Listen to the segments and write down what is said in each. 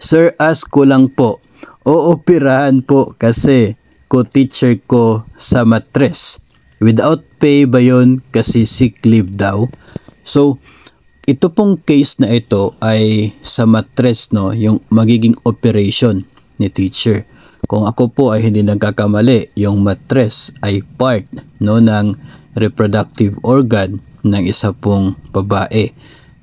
Sir, ask ko lang po. Ooperahan po kasi co-teacher ko sa matres. Without pay ba yun kasi sick leave daw? So, ito pong case na ito ay sa matres, no, yung magiging operation ni teacher. Kung ako po ay hindi nagkakamali, yung matres ay part, no, ng reproductive organ ng isa pong babae.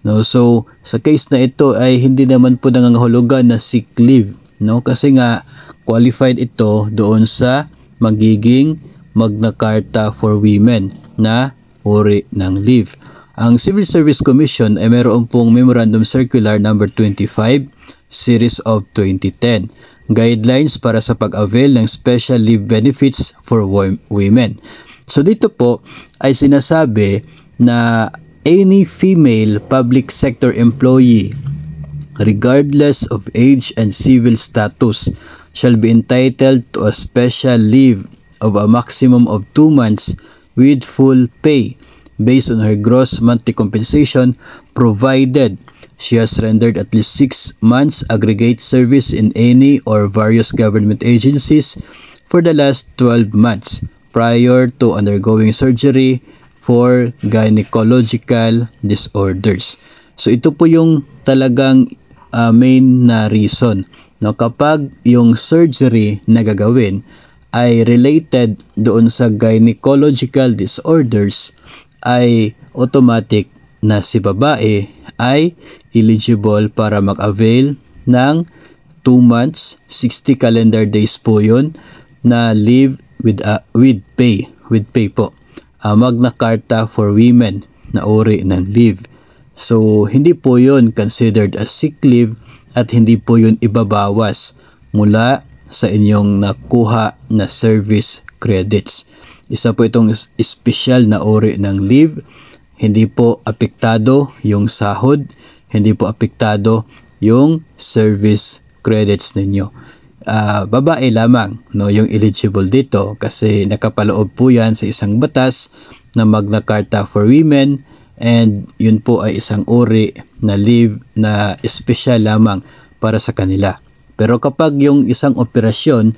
No, so sa case na ito ay hindi naman po nangangahulugan na sick leave, no, kasi nga qualified ito doon sa magiging Magna Carta for Women na uri ng leave. Ang Civil Service Commission ay mayroon pong Memorandum Circular number 25 series of 2010, guidelines para sa pag-avail ng special leave benefits for women. So dito po ay sinasabi na any female public sector employee, regardless of age and civil status, shall be entitled to a special leave of a maximum of 2 months with full pay based on her gross monthly compensation, provided she has rendered at least 6 months aggregate service in any or various government agencies for the last 12 months prior to undergoing surgery for gynecological disorders. So ito po yung talagang main na reason, no, kapag yung surgery na gagawin ay related doon sa gynecological disorders, ay automatic na si babae ay eligible para mag-avail ng 2 months, 60 calendar days po yun na leave with pay po. Magna Carta for Women na uri ng leave. So, hindi po yun considered as sick leave at hindi po yun ibabawas mula sa inyong nakuha na service credits. Isa po itong special na uri ng leave. Hindi po apektado yung sahod, hindi po apektado yung service credits ninyo. Babae lamang, no, yung eligible dito kasi nakapaloob po yan sa isang batas na Magna Carta for Women, and yun po ay isang uri na leave na special lamang para sa kanila. Pero kapag yung isang operasyon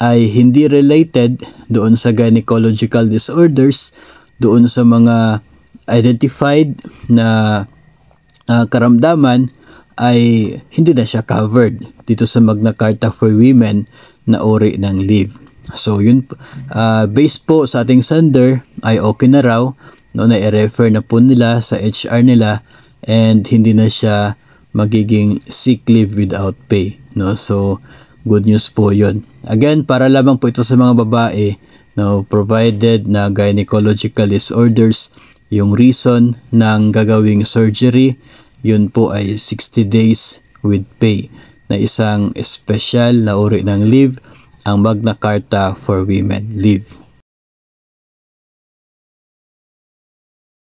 ay hindi related doon sa gynecological disorders, doon sa mga identified na karamdaman, ay hindi na siya covered dito sa Magna Carta for Women na uri ng leave. So yun, based po sa ating sender ay okay na raw, no, na i-refer na po nila sa HR nila and hindi na siya magiging sick leave without pay, no. So good news po yun. Again, para lamang po ito sa mga babae, no, provided na gynecological disorders yung reason ng gagawing surgery, yun po ay 60 days with pay na isang special na uri ng leave, ang Magna Carta for Women leave.